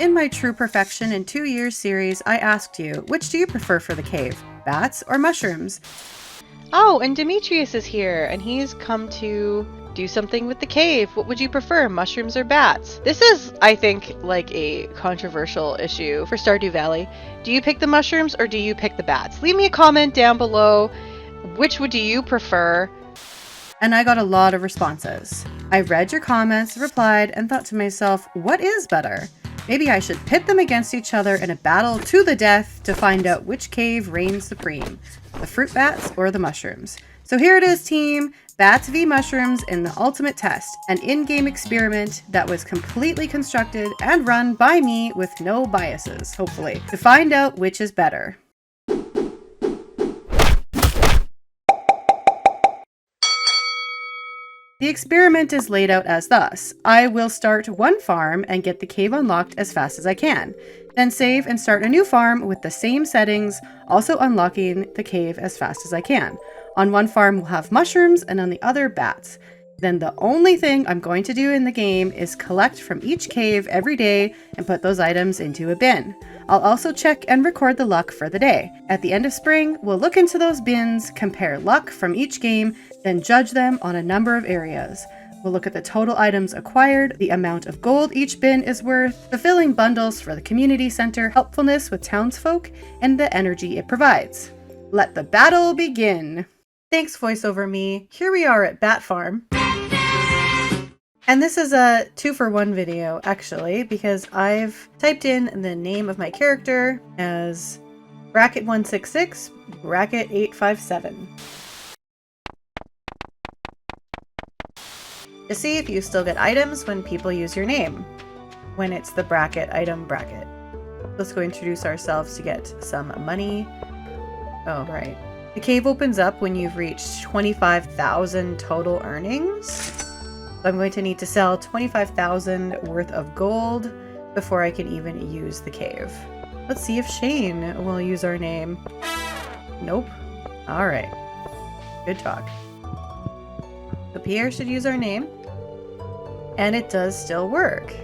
In my True Perfection in 2 Years series, I asked you, which do you prefer for the cave, bats or mushrooms? Oh, and Demetrius is here, and he's come to do something with the cave. What would you prefer, mushrooms or bats? This is, I think, like a controversial issue for Stardew Valley. Do you pick the mushrooms or do you pick the bats? Leave me a comment down below. Which would do you prefer? And I got a lot of responses. I read your comments, replied, and thought to myself, what is better? Maybe I should pit them against each other in a battle to the death to find out which cave reigns supreme, the fruit bats or the mushrooms. So here it is, team. Bats v mushrooms in the ultimate test, an in-game experiment that was completely constructed and run by me with no biases, hopefully, to find out which is better. The experiment is laid out as thus. I will start one farm and get the cave unlocked as fast as I can. Then save and start a new farm with the same settings, also unlocking the cave as fast as I can. On one farm we'll have mushrooms and on the other bats. Then the only thing I'm going to do in the game is collect from each cave every day and put those items into a bin. I'll also check and record the luck for the day. At the end of spring, we'll look into those bins, compare luck from each game, then judge them on a number of areas. We'll look at the total items acquired, the amount of gold each bin is worth, fulfilling bundles for the community center, helpfulness with townsfolk, and the energy it provides. Let the battle begin! Thanks, voiceover me. Here we are at Bat Farm. And this is a 2-for-1 video, actually, because I've typed in the name of my character as bracket166, bracket857. To see if you still get items when people use your name, when it's the bracket item bracket. Let's go introduce ourselves to get some money. Oh, right. The cave opens up when you've reached 25,000 total earnings. So I'm going to need to sell 25,000 worth of gold before I can even use the cave. Let's see if Shane will use our name. Nope. All right. Good talk. So Pierre should use our name. And it does still work.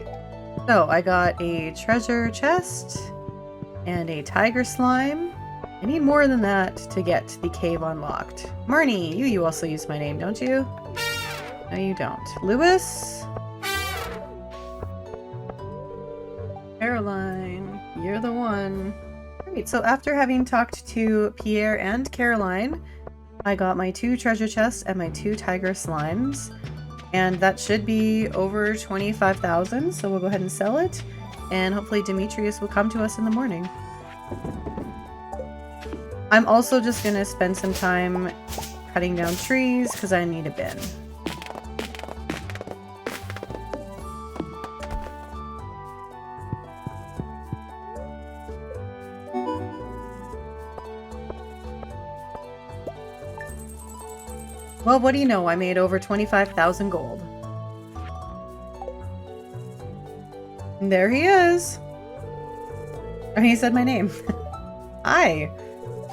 So I got a treasure chest and a tiger slime. I need more than that to get the cave unlocked. Marnie, you also use my name, don't you? No, you don't. Lewis? Caroline, you're the one. Great, so after having talked to Pierre and Caroline, I got my 2 treasure chests and my 2 tiger slimes. And that should be over 25,000, so we'll go ahead and sell it. And hopefully Demetrius will come to us in the morning. I'm also just gonna spend some time cutting down trees because I need a bin. Well, what do you know? I made over 25,000 gold. And there he is. I mean, he said my name. Hi.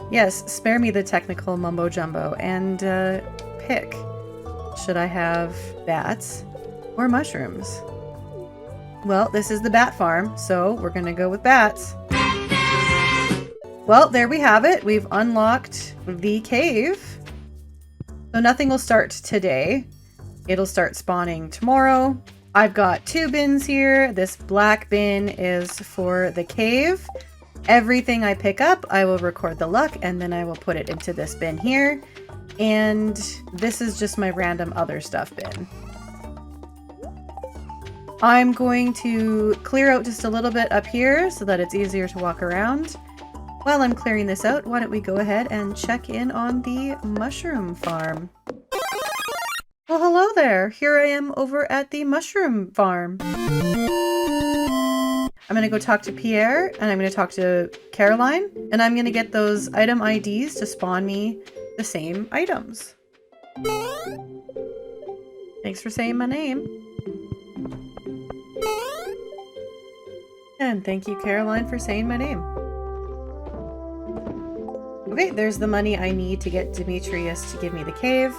Yes, spare me the technical mumbo jumbo and pick. Should I have bats or mushrooms? Well, this is the bat farm, so we're gonna go with bats. Well, there we have it. We've unlocked the cave. So nothing will start today. It'll start spawning tomorrow. I've got 2 bins here. This black bin is for the cave. Everything I pick up, I will record the luck and then I will put it into this bin here. And this is just my random other stuff bin. I'm going to clear out just a little bit up here so that it's easier to walk around. While I'm clearing this out, why don't we go ahead and check in on the mushroom farm. Well, hello there. Here I am over at the mushroom farm. I'm going to go talk to Pierre and I'm going to talk to Caroline and I'm going to get those item IDs to spawn me the same items. Thanks for saying my name. And thank you, Caroline, for saying my name. Okay, there's the money I need to get Demetrius to give me the cave.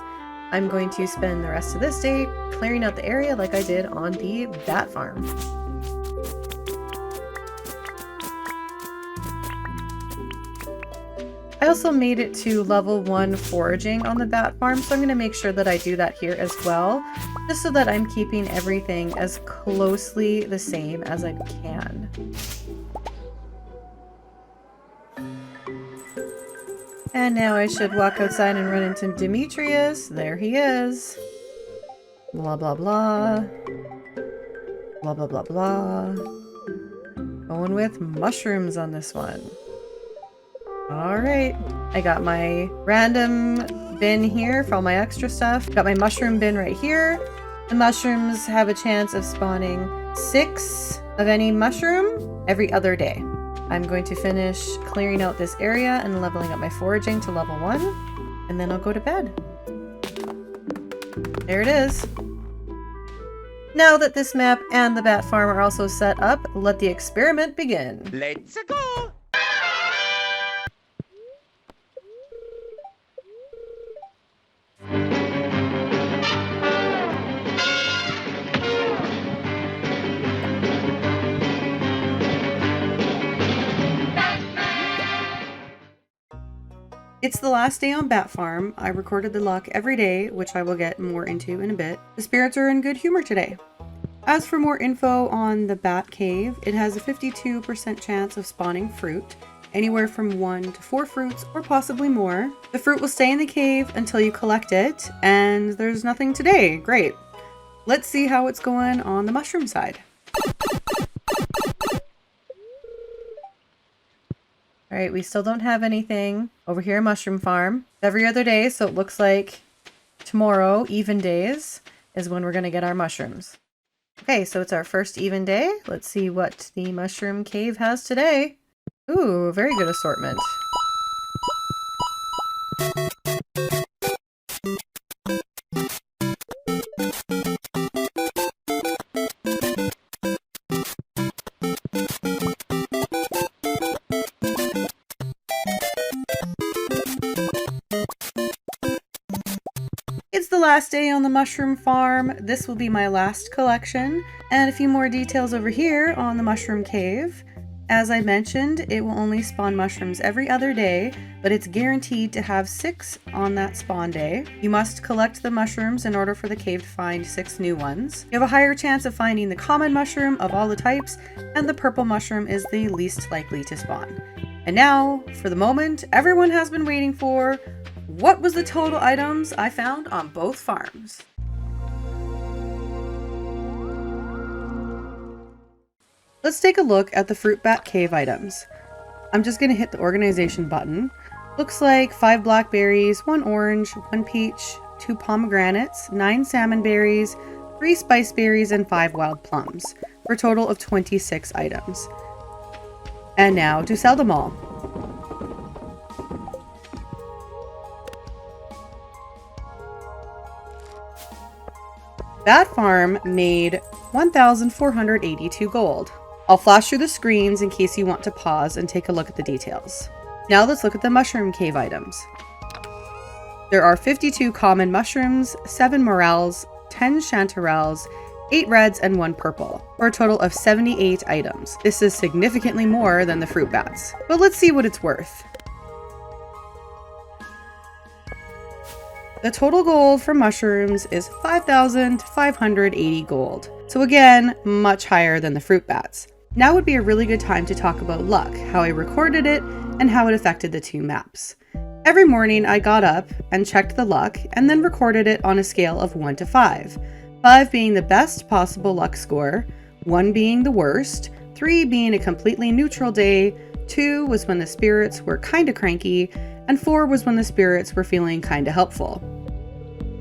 I'm going to spend the rest of this day clearing out the area like I did on the bat farm. I also made it to level 1 foraging on the bat farm, so I'm going to make sure that I do that here as well, just so that I'm keeping everything as closely the same as I can. And now I should walk outside and run into Demetrius. There he is. Blah, blah, blah. Blah, blah, blah, blah. Going with mushrooms on this one. Alright. I got my random bin here for all my extra stuff. Got my mushroom bin right here. The mushrooms have a chance of spawning 6 of any mushroom every other day. I'm going to finish clearing out this area and leveling up my foraging to level 1. And then I'll go to bed. There it is. Now that this map and the bat farm are also set up, let the experiment begin. Let's go! It's the last day on Bat Farm. I recorded the luck every day, which I will get more into in a bit. The spirits are in good humor today. As for more info on the Bat Cave, it has a 52% chance of spawning fruit, anywhere from 1 to 4 fruits or possibly more. The fruit will stay in the cave until you collect it, and there's nothing today. Great. Let's see how it's going on the mushroom side. Alright, we still don't have anything over here at Mushroom Farm. Every other day, so it looks like tomorrow, even days, is when we're going to get our mushrooms. Okay, so it's our first even day. Let's see what the Mushroom Cave has today. Ooh, very good assortment. It's the last day on the mushroom farm. This will be my last collection, and a few more details over here on the mushroom cave. As I mentioned, it will only spawn mushrooms every other day, but it's guaranteed to have 6 on that spawn day. You must collect the mushrooms in order for the cave to find 6 new ones. You have a higher chance of finding the common mushroom of all the types, and the purple mushroom is the least likely to spawn. And now, for the moment everyone has been waiting for, what was the total items I found on both farms? Let's take a look at the Fruit Bat Cave items. I'm just going to hit the organization button. Looks like 5 blackberries, 1 orange, 1 peach, 2 pomegranates, 9 salmon berries, 3 spice berries, and 5 wild plums, for a total of 26 items. And now to sell them all. That farm made 1,482 gold. I'll flash through the screens in case you want to pause and take a look at the details. Now let's look at the mushroom cave items. There are 52 common mushrooms, 7 morels, 10 chanterelles, 8 reds, and 1 purple, for a total of 78 items. This is significantly more than the fruit bats, but let's see what it's worth. The total gold for mushrooms is 5,580 gold. So again, much higher than the fruit bats. Now would be a really good time to talk about luck, how I recorded it, and how it affected the 2 maps. Every morning I got up and checked the luck and then recorded it on a scale of 1 to 5. 5 being the best possible luck score, 1 being the worst, 3 being a completely neutral day, 2 was when the spirits were kinda cranky, and 4 was when the spirits were feeling kinda helpful.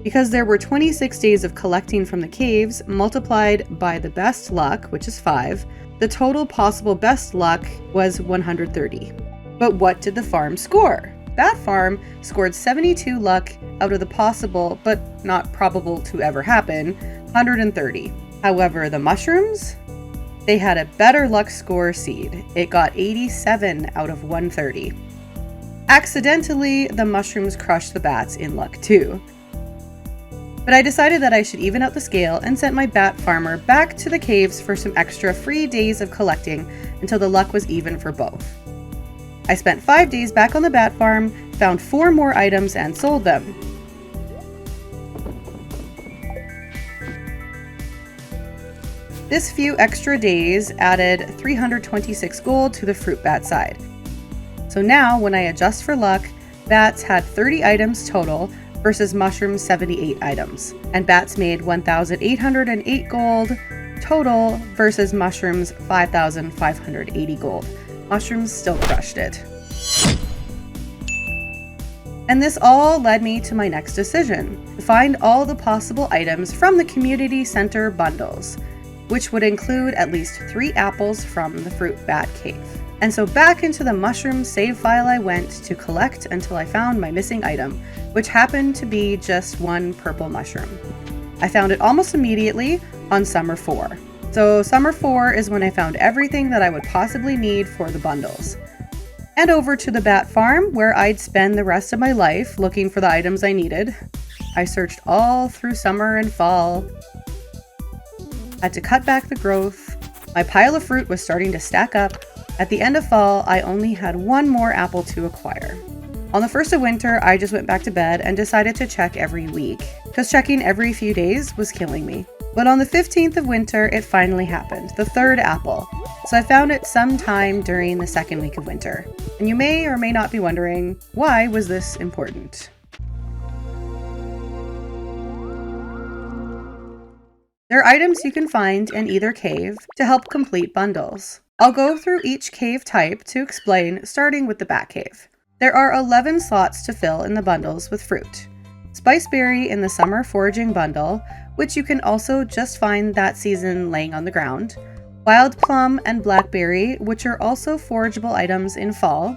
Because there were 26 days of collecting from the caves, multiplied by the best luck, which is 5, the total possible best luck was 130. But what did the farm score? That farm scored 72 luck out of the possible, but not probable to ever happen, 130. However, the mushrooms? They had a better luck score seed. It got 87 out of 130. Accidentally, the mushrooms crushed the bats in luck too. But I decided that I should even out the scale and sent my bat farmer back to the caves for some extra free days of collecting until the luck was even for both. I spent 5 days back on the bat farm, found 4 more items and sold them. This few extra days added 326 gold to the fruit bat side. So now, when I adjust for luck, bats had 30 items total versus mushrooms 78 items, and bats made 1,808 gold total versus mushrooms 5,580 gold. Mushrooms still crushed it. And this all led me to my next decision, to find all the possible items from the community center bundles, which would include at least 3 apples from the fruit bat cave. And so back into the mushroom save file I went to collect until I found my missing item, which happened to be just 1 purple mushroom. I found it almost immediately on Summer 4. So Summer 4 is when I found everything that I would possibly need for the bundles. And over to the bat farm, where I'd spend the rest of my life looking for the items I needed. I searched all through summer and fall. Had to cut back the growth. My pile of fruit was starting to stack up. At the end of fall, I only had 1 more apple to acquire. On the 1st of winter, I just went back to bed and decided to check every week, because checking every few days was killing me. But on the 15th of winter, it finally happened, the 3rd apple. So I found it sometime during the 2nd week of winter. And you may or may not be wondering, why was this important? There are items you can find in either cave to help complete bundles. I'll go through each cave type to explain, starting with the bat cave. There are 11 slots to fill in the bundles with fruit. Spiceberry in the summer foraging bundle, which you can also just find that season laying on the ground. Wild plum and blackberry, which are also forageable items in fall.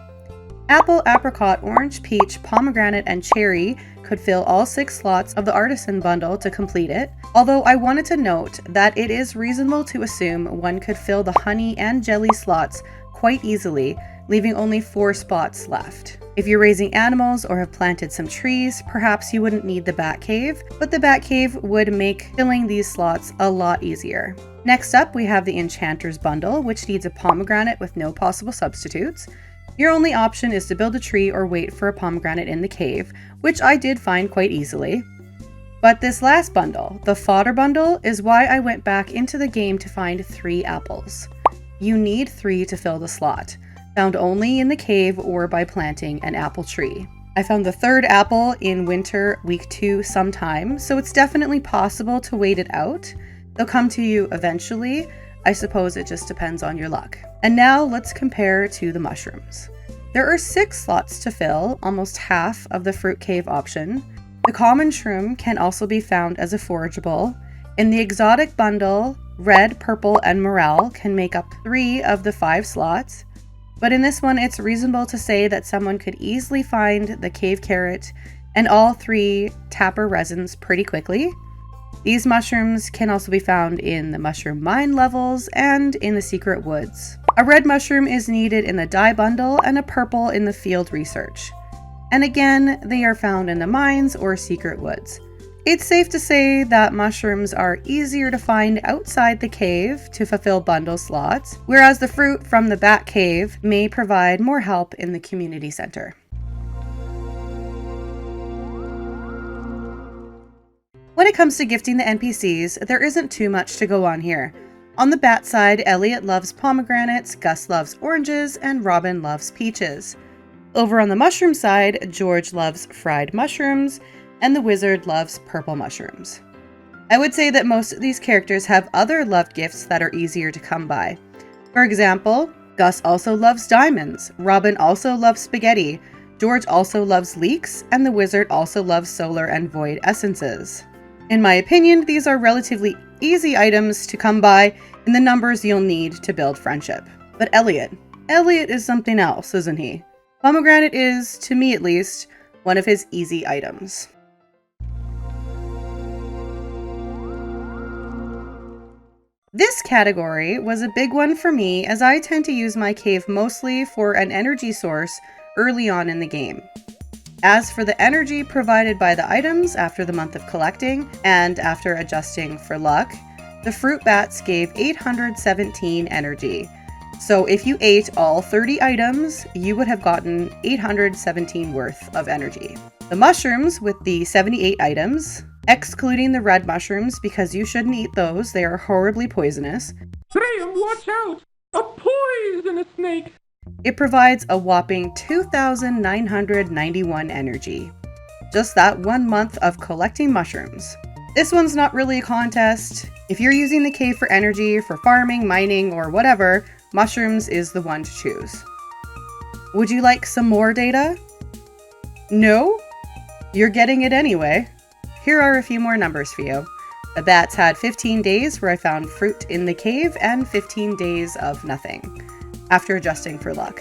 Apple, apricot, orange, peach, pomegranate, and cherry could fill all 6 slots of the artisan bundle to complete it, although I wanted to note that it is reasonable to assume one could fill the honey and jelly slots quite easily, leaving only 4 spots left. If you're raising animals or have planted some trees, perhaps you wouldn't need the bat cave, but the bat cave would make filling these slots a lot easier. Next up, we have the Enchanter's Bundle, which needs a pomegranate with no possible substitutes. Your only option is to build a tree or wait for a pomegranate in the cave, which I did find quite easily. But this last bundle, the Fodder Bundle, is why I went back into the game to find 3 apples. You need 3 to fill the slot, found only in the cave or by planting an apple tree. I found the 3rd apple in winter week 2 sometime, so it's definitely possible to wait it out. They'll come to you eventually. I suppose it just depends on your luck. And now let's compare to the mushrooms. There are 6 slots to fill, almost half of the fruit cave option. The common shroom can also be found as a forageable. In the exotic bundle, red, purple, and morel can make up 3 of the 5 slots. But in this one, it's reasonable to say that someone could easily find the cave carrot and all 3 tapper resins pretty quickly. These mushrooms can also be found in the mushroom mine levels and in the secret woods. A red mushroom is needed in the dye bundle and a purple in the field research. And again, they are found in the mines or secret woods. It's safe to say that mushrooms are easier to find outside the cave to fulfill bundle slots, whereas the fruit from the bat cave may provide more help in the community center. When it comes to gifting the NPCs, there isn't too much to go on here. On the bat side, Elliot loves pomegranates, Gus loves oranges, and Robin loves peaches. Over on the mushroom side, George loves fried mushrooms, and the wizard loves purple mushrooms. I would say that most of these characters have other loved gifts that are easier to come by. For example, Gus also loves diamonds, Robin also loves spaghetti, George also loves leeks, and the wizard also loves solar and void essences. In my opinion, these are relatively easy items to come by in the numbers you'll need to build friendship. But Elliot is something else, isn't he? Pomegranate is, to me at least, one of his easy items. This category was a big one for me as I tend to use my cave mostly for an energy source early on in the game. As for the energy provided by the items after the month of collecting and after adjusting for luck, the fruit bats gave 817 energy. So if you ate all 30 items, you would have gotten 817 worth of energy. The mushrooms with the 78 items, excluding the red mushrooms because you shouldn't eat those, they are horribly poisonous. Graham, watch out! A poisonous snake! It provides a whopping 2,991 energy. Just that 1 month of collecting mushrooms. This one's not really a contest. If you're using the cave for energy, for farming, mining, or whatever, mushrooms is the one to choose. Would you like some more data? No? You're getting it anyway. Here are a few more numbers for you. The bats had 15 days where I found fruit in the cave and 15 days of nothing, after adjusting for luck.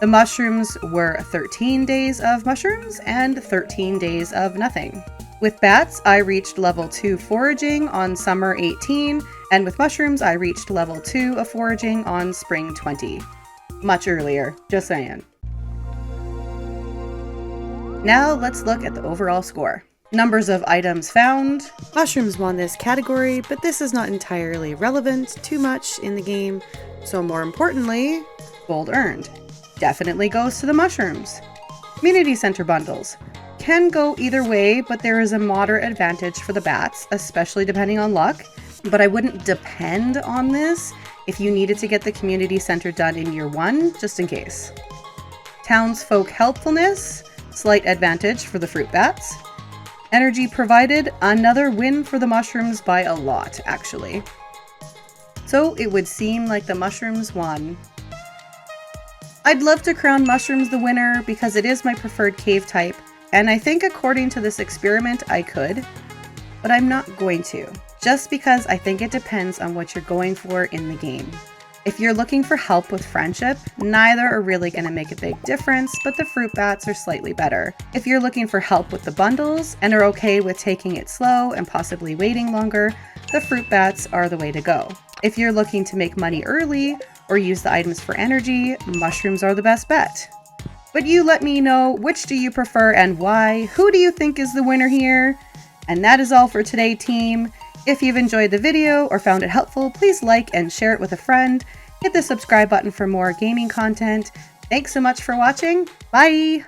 The mushrooms were 13 days of mushrooms and 13 days of nothing. With bats, I reached level 2 foraging on summer 18, and with mushrooms, I reached level 2 of foraging on spring 20. Much earlier, just saying. Now let's look at the overall score. Numbers of items found. Mushrooms won this category, but this is not entirely relevant too much in the game, so more importantly, gold earned. Definitely goes to the mushrooms. Community center bundles. Can go either way, but there is a moderate advantage for the bats, especially depending on luck, but I wouldn't depend on this if you needed to get the community center done in year 1, just in case. Townsfolk helpfulness, slight advantage for the fruit bats. Energy provided, another win for the mushrooms by a lot, actually. So it would seem like the mushrooms won. I'd love to crown mushrooms the winner because it is my preferred cave type, and I think according to this experiment I could, but I'm not going to, just because I think it depends on what you're going for in the game. If you're looking for help with friendship, neither are really going to make a big difference, but the fruit bats are slightly better. If you're looking for help with the bundles and are okay with taking it slow and possibly waiting longer, the fruit bats are the way to go. If you're looking to make money early or use the items for energy, mushrooms are the best bet. But you let me know, which do you prefer and why? Who do you think is the winner here? And that is all for today, team. If you've enjoyed the video or found it helpful, please like and share it with a friend. Hit the subscribe button for more gaming content. Thanks so much for watching. Bye!